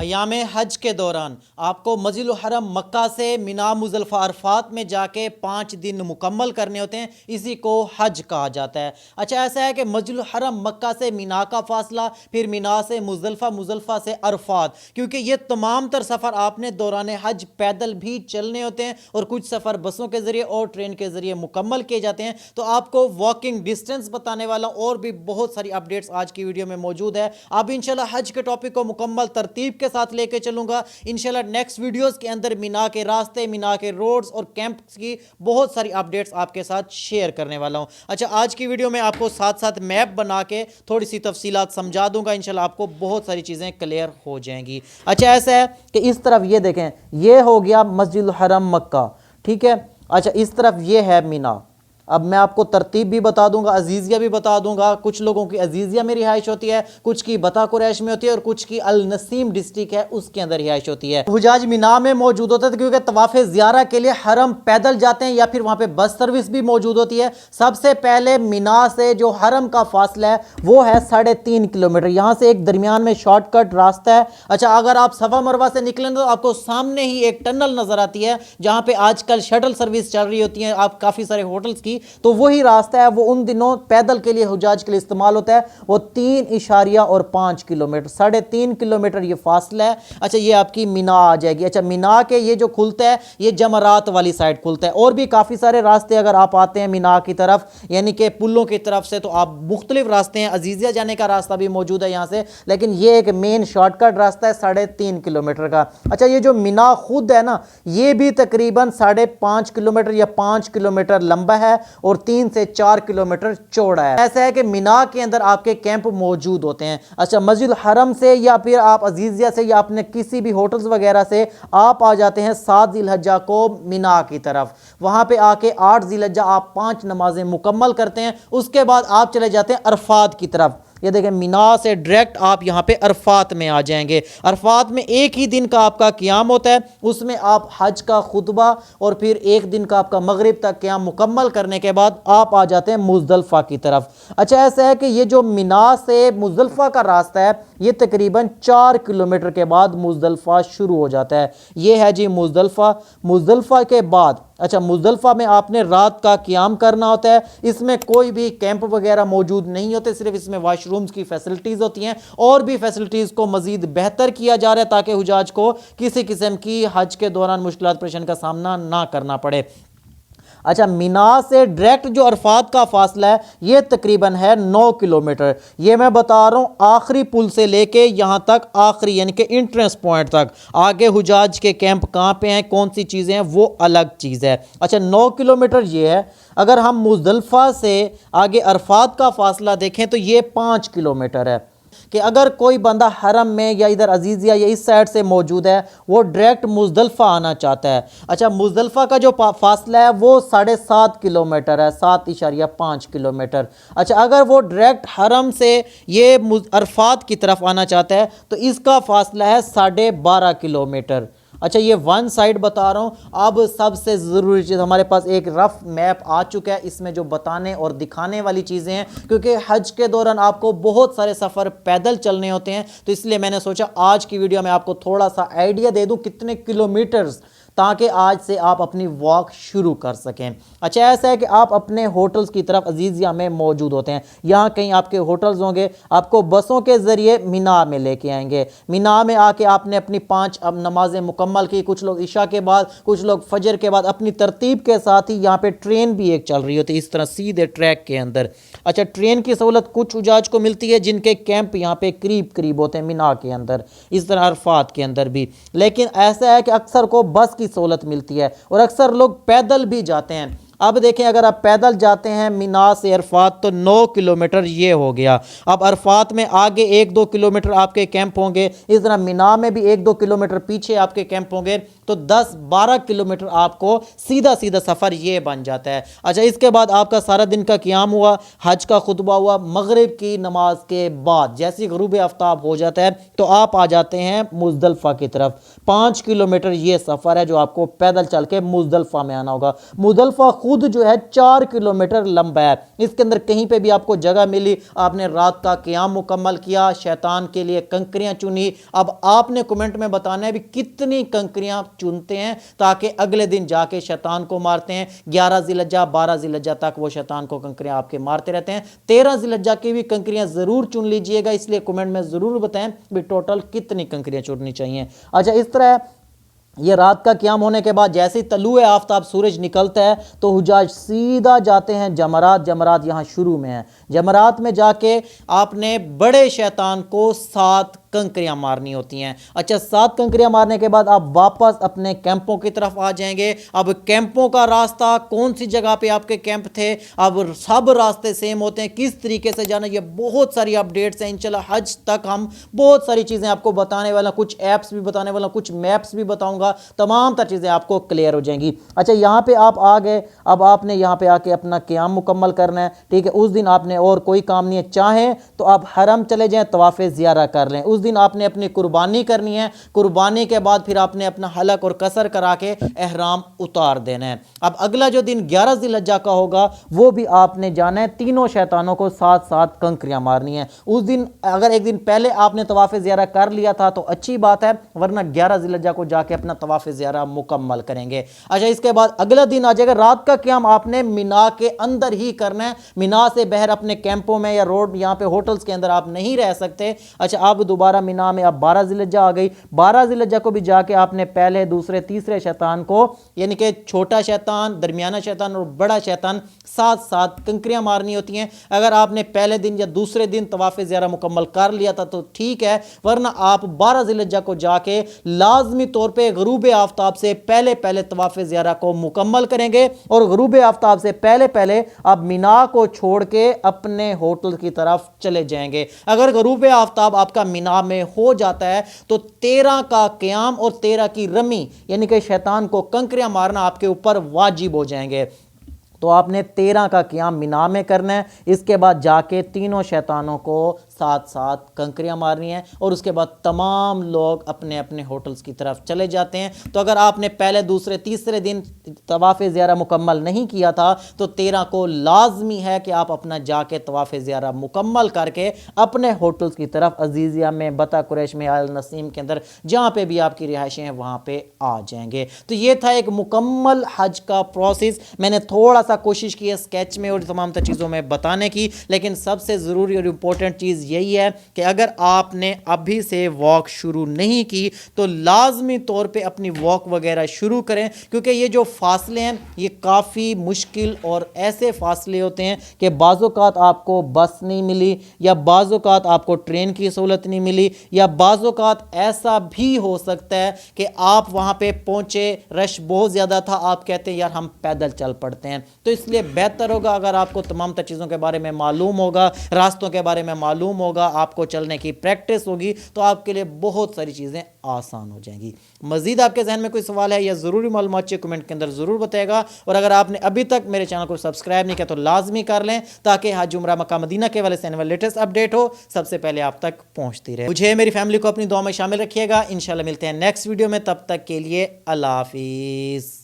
ایام حج کے دوران آپ کو مسجد الحرم مکہ سے مینا مزدلفہ عرفات میں جا کے 5 دن مکمل کرنے ہوتے ہیں، اسی کو حج کہا جاتا ہے۔ اچھا ایسا ہے کہ مسجد الحرم مکہ سے مینا کا فاصلہ، پھر مینا سے مزدلفہ، مزدلفہ سے عرفات، کیونکہ یہ تمام تر سفر آپ نے دوران حج پیدل بھی چلنے ہوتے ہیں اور کچھ سفر بسوں کے ذریعے اور ٹرین کے ذریعے مکمل کیے جاتے ہیں۔ تو آپ کو واکنگ ڈسٹینس بتانے والا اور بھی بہت ساری اپڈیٹس آج کی ویڈیو میں موجود ہے۔ اب انشاءاللہ حج کے ٹاپک کو مکمل ترتیب کے ساتھ لے کے چلوں گا انشاءاللہ۔ نیکسٹ ویڈیوز کے اندر مینا کے راستے، مینا کے روڈز اور کیمپس کی بہت ساری اپڈیٹس آپ کے ساتھ شیئر کرنے والا ہوں۔ اچھا آج کی ویڈیو میں آپ کو ساتھ ساتھ میپ بنا کے تھوڑی سی تفصیلات سمجھا دوں گا، انشاءاللہ آپ کو بہت ساری چیزیں کلیئر ہو جائیں گی۔ اچھا ایسا ہے کہ اس طرف یہ دیکھیں، یہ ہو گیا مسجد الحرم مکہ، ٹھیک ہے۔ اچھا اس طرف یہ ہے مینا۔ اب میں آپ کو ترتیب بھی بتا دوں گا، عزیزیہ بھی بتا دوں گا۔ کچھ لوگوں کی عزیزیہ میں رہائش ہوتی ہے، کچھ کی بتا قریش میں ہوتی ہے، اور کچھ کی النسیم ڈسٹرکٹ ہے اس کے اندر رہائش ہوتی ہے۔ حجاج مینا میں موجود ہوتے ہیں کیونکہ طواف زیارہ کے لیے حرم پیدل جاتے ہیں یا پھر وہاں پہ بس سروس بھی موجود ہوتی ہے۔ سب سے پہلے مینا سے جو حرم کا فاصلہ ہے وہ ہے 3.5 کلومیٹر، یہاں سے ایک درمیان میں شارٹ کٹ راستہ ہے۔ اچھا اگر آپ صفا مروہ سے نکلیں تو آپ کو سامنے ہی ایک ٹنل نظر آتی ہے جہاں پہ آج کل شٹل سروس چل رہی ہوتی ہیں آپ کافی سارے ہوٹلز کی، تو وہی راستہ ہے، وہ ان دنوں پیدل کے لیے حجاج کے لیے استعمال ہوتا ہے۔ وہ 3.5 کلومیٹر، 3.5 کلومیٹر یہ فاصلہ ہے۔ اچھا یہ آپ کی مینا آ جائے گی۔ اچھا مینا کے یہ جو کھلتا ہے یہ جمرات والی سائڈ کھلتا ہے، اور بھی کافی سارے راستے اگر آپ آتے ہیں مینا کی طرف یعنی کہ پلوں کی طرف سے تو آپ مختلف راستے ہیں، عزیزیہ جانے کا راستہ بھی موجود ہے یہاں سے، لیکن یہ ایک مین شارٹ کٹ راستہ ہے 3.5 کلومیٹر کا۔ اچھا یہ جو مینا خود ہے نا یہ بھی تقریباً 5.5 کلومیٹر یا 5 کلومیٹر لمبا ہے اور 3 سے 4 کلومیٹر چوڑا ہے۔ ایسا ہے کہ مینا کے اندر آپ کے کیمپ موجود ہوتے ہیں۔ اچھا مسجد الحرم سے یا پھر آپ عزیزیہ سے یا اپنے کسی بھی ہوٹلز وغیرہ سے آپ آ جاتے ہیں 7 ذی الحجہ کو مینا کی طرف، وہاں پہ آ کے 8 ذی الحجہ آپ 5 نمازیں مکمل کرتے ہیں، اس کے بعد آپ چلے جاتے ہیں عرفات کی طرف۔ یہ دیکھیں مینا سے ڈائریکٹ آپ یہاں پہ عرفات میں آ جائیں گے۔ عرفات میں ایک ہی دن کا آپ کا قیام ہوتا ہے، اس میں آپ حج کا خطبہ اور پھر ایک دن کا آپ کا مغرب تک قیام مکمل کرنے کے بعد آپ آ جاتے ہیں مزدلفہ کی طرف۔ اچھا ایسا ہے کہ یہ جو مینا سے مزدلفہ کا راستہ ہے یہ تقریباً 4 کلومیٹر کے بعد مزدلفہ شروع ہو جاتا ہے۔ یہ ہے جی مزدلفہ۔ مزدلفہ کے بعد اچھا مزدلفہ میں آپ نے رات کا قیام کرنا ہوتا ہے، اس میں کوئی بھی کیمپ وغیرہ موجود نہیں ہوتے، صرف اس میں واش رومز کی فیسلٹیز ہوتی ہیں، اور بھی فیسلٹیز کو مزید بہتر کیا جا رہا ہے تاکہ حجاج کو کسی قسم کی حج کے دوران مشکلات پریشانی کا سامنا نہ کرنا پڑے۔ اچھا مینا سے ڈائریکٹ جو عرفات کا فاصلہ ہے یہ تقریباً ہے 9 کلومیٹر۔ یہ میں بتا رہا ہوں آخری پل سے لے کے یہاں تک آخری یعنی کہ انٹرنس پوائنٹ تک، آگے حجاج کے کیمپ کہاں پہ ہیں، کون سی چیزیں ہیں وہ الگ چیز ہے۔ اچھا 9 کلومیٹر یہ ہے۔ اگر ہم مزدلفہ سے آگے عرفات کا فاصلہ دیکھیں تو یہ 5 کلومیٹر ہے، کہ اگر کوئی بندہ حرم میں یا ادھر عزیزیہ یا اس سائڈ سے موجود ہے وہ ڈائریکٹ مزدلفہ آنا چاہتا ہے۔ اچھا مزدلفہ کا جو فاصلہ ہے وہ 7.5 کلومیٹر ہے، 7.5 کلومیٹر۔ اچھا اگر وہ ڈائریکٹ حرم سے یہ عرفات کی طرف آنا چاہتا ہے تو اس کا فاصلہ ہے 12.5 کلومیٹر۔ اچھا یہ ون سائڈ بتا رہا ہوں۔ اب سب سے ضروری چیز ہمارے پاس ایک رف میپ آ چکا ہے، اس میں جو بتانے اور دکھانے والی چیزیں ہیں، کیونکہ حج کے دوران آپ کو بہت سارے سفر پیدل چلنے ہوتے ہیں، تو اس لیے میں نے سوچا آج کی ویڈیو میں آپ کو تھوڑا سا آئیڈیا دے دوں کتنے کلومیٹرز، تاکہ آج سے آپ اپنی واک شروع کر سکیں۔ اچھا ایسا ہے کہ آپ اپنے ہوٹلز کی طرف عزیزیہ میں موجود ہوتے ہیں، یہاں کہیں آپ کے ہوٹلز ہوں گے، آپ کو بسوں کے ذریعے مینا میں لے کے آئیں گے۔ مینا میں آ کے آپ نے اپنی 5 نمازیں مکمل کی، کچھ لوگ عشاء کے بعد، کچھ لوگ فجر کے بعد، اپنی ترتیب کے ساتھ ہی یہاں پہ ٹرین بھی ایک چل رہی ہوتی ہے اس طرح سیدھے ٹریک کے اندر۔ اچھا ٹرین کی سہولت کچھ حجاج کو ملتی ہے جن کے کیمپ یہاں پہ قریب ہوتے ہیں مینا کے اندر، اس طرح عرفات کے اندر بھی، لیکن ایسا ہے کہ اکثر کو بس کی سہولت ملتی ہے اور اکثر لوگ پیدل بھی جاتے ہیں۔ اب دیکھیں اگر آپ پیدل جاتے ہیں مینا سے عرفات تو 9 کلومیٹر یہ ہو گیا۔ اب عرفات میں آگے 1-2 کلومیٹر آپ کے کیمپ ہوں گے، اس طرح مینا میں بھی 1-2 کلومیٹر پیچھے آپ کے کیمپ ہوں گے، تو 10-12 کلومیٹر آپ کو سیدھا سفر یہ بن جاتا ہے۔ اچھا اس کے بعد آپ کا سارا دن کا قیام ہوا، حج کا خطبہ ہوا، مغرب کی نماز کے بعد جیسی غروب آفتاب ہو جاتا ہے تو آپ آ جاتے ہیں مزدلفہ کی طرف۔ 5 کلومیٹر یہ سفر ہے جو آپ کو پیدل چل کے مزدلفہ میں آنا ہوگا۔ مزدلفہ خود جو ہے 4 کلومیٹر لمبا ہے. اس کے اندر کہیں پہ بھی آپ کو جگہ ملی, آپ نے رات کا قیام مکمل کیا, شیطان کے لیے کنکریاں چنی. اب آپ نے کمنٹ میں بتانا ہے بھی کتنی کنکریاں چنتے ہیں تاکہ اگلے دن جا کے شیطان کو مارتے ہیں. 11 ذی الحجہ 12 ذی الحجہ تک وہ شیطان کو کنکریاں آپ کے مارتے رہتے ہیں. 13 ذی الحجہ کی بھی کنکریاں ضرور چن لیجئے گا, اس لیے کمنٹ میں ضرور بتائیں بھی ٹوٹل کتنی کنکریاں چننی چاہیے. اچھا اس طرح یہ رات کا قیام ہونے کے بعد جیسے ہی طلوع آفتاب سورج نکلتا ہے تو حجاج سیدھا جاتے ہیں جمرات. جمرات یہاں شروع میں ہیں. جمرات میں جا کے آپ نے بڑے شیطان کو 7 کنکریاں مارنی ہوتی ہیں. اچھا 7 کنکریاں مارنے کے بعد آپ واپس اپنے کیمپوں کی طرف آ جائیں گے. اب کیمپوں کا راستہ کون سی جگہ پہ آپ کے کیمپ تھے, اب سب راستے سیم ہوتے ہیں, کس طریقے سے جانا, یہ بہت ساری اپڈیٹس ہیں. انشاءاللہ حج تک ہم بہت ساری چیزیں آپ کو بتانے والا, کچھ ایپس بھی بتانے والا, کچھ میپس بھی بتاؤں گا, تمام تر چیزیں آپ کو کلیئر ہو جائیں گی. اچھا یہاں پہ آپ آ گئے, اب آپ نے یہاں پہ آ کے اپنا قیام مکمل کرنا ہے. ٹھیک ہے, اس دن آپ نے اور کوئی کام نہیں ہے. چاہیں تو آپ حرم چلے جائیں, طواف زیارہ کر لیں. اس دن آپ نے اپنی قربانی کرنی ہے. قربانی کے بعد پھر آپ نے اپنا حلق اور قصر کرا کے احرام اتار دینا ہے. اب اگلا جو دن 11 ذی الحجہ کا ہوگا وہ بھی آپ نے جانا ہے. تینوں شیطانوں کو 7 کنکریاں مارنی ہیں. اس دن اگر ایک دن پہلے آپ نے طواف زیارہ کر لیا تھا تو اچھی بات ہے, ورنہ 11 ذی الحجہ کو جا کے اپنا طواف زیارہ مکمل کریں گے. اچھا اس کے بعد اگلا دن آ جائے گا. رات کا قیام آپ نے مینا کے اندر ہی کرنا ہے. مینا سے باہر اپنے کیمپوں میں یا روڈ یہاں پہ ہوٹلز کے اندر آپ نہیں رہ سکتے. اچھا اب دوبارہ مینا میں اب 12 ذی الحجہ آ گئی. 12 ذی الحجہ کو بھی جا کے آپ نے پہلے دوسرے تیسرے شیطان کو, یعنی کہ چھوٹا شیطان, درمیانہ شیطان اور بڑا شیطان, 7 کنکریاں مارنی ہوتی ہیں. اگر آپ نے پہلے دن یا دوسرے دن طواف زیارہ مکمل کر لیا تھا تو ٹھیک ہے, ورنہ آپ 12 ذی الحجہ کو جا کے لازمی طور پہ غروب آفتاب سے پہلے طواف زیارہ کو مکمل کریں گے, اور غروب آفتاب سے پہلے آپ مینا کو چھوڑ کے اپنے ہوٹل کی طرف چلے جائیں گے. اگر غروب آفتاب آپ کا مینا میں ہو جاتا ہے تو 13 کا قیام اور 13 کی رمی, یعنی کہ شیطان کو کنکریاں مارنا آپ کے اوپر واجب ہو جائیں گے. تو آپ نے 13 کا قیام مینا میں کرنا ہے. اس کے بعد جا کے تینوں شیطانوں کو 7 کنکریاں مارنی ہیں, اور اس کے بعد تمام لوگ اپنے اپنے ہوٹلز کی طرف چلے جاتے ہیں. تو اگر آپ نے پہلے دوسرے تیسرے دن طواف زیارہ مکمل نہیں کیا تھا تو 13 کو لازمی ہے کہ آپ اپنا جا کے طواف زیارہ مکمل کر کے اپنے ہوٹلز کی طرف عزیزیہ میں, بطا قریش میں, آل نسیم کے اندر جہاں پہ بھی آپ کی رہائشیں ہیں وہاں پہ آ جائیں گے. تو یہ تھا ایک مکمل حج کا پروسیس. میں نے تھوڑا سا کوشش کی ہے اسکیچ میں اور تمام تر چیزوں میں بتانے کی, لیکن سب سے ضروری اور امپورٹنٹ چیز یہی ہے کہ اگر آپ نے ابھی سے واک شروع نہیں کی تو لازمی طور پہ اپنی واک وغیرہ شروع کریں, کیونکہ یہ جو فاصلے ہیں یہ کافی مشکل اور ایسے فاصلے ہوتے ہیں کہ بعض اوقات آپ کو بس نہیں ملی, یا بعض اوقات آپ کو ٹرین کی سہولت نہیں ملی, یا بعض اوقات ایسا بھی ہو سکتا ہے کہ آپ وہاں پہ پہنچے, رش بہت زیادہ تھا, آپ کہتے ہیں یار ہم پیدل چل پڑتے ہیں. تو اس لیے بہتر ہوگا اگر آپ کو تمام تر چیزوں کے بارے میں معلوم ہوگا, راستوں کے بارے میں معلوم ہوگا, آپ کو چلنے کی پریکٹس ہوگی, تو آپ کے لیے بہت ساری چیزیں آسان ہو جائیں گی. مزید آپ کے ذہن میں کوئی سوال ہے یا ضروری معلومات چاہیے کمنٹ کے اندر ضرور بتائے گا. اور اگر آپ نے ابھی تک میرے چینل کو سبسکرائب نہیں کیا تو لازمی کر لیں تاکہ حج عمرہ مکہ مدینہ کے والے سے آنے والی لیٹسٹ اپڈیٹ ہو سب سے پہلے آپ تک پہنچتی رہے. مجھے میری فیملی کو اپنی دعا میں شامل رکھیے گا. انشاءاللہ ملتے ہیں نیکسٹ ویڈیو میں, تب تک کے لیے اللہ حافظ.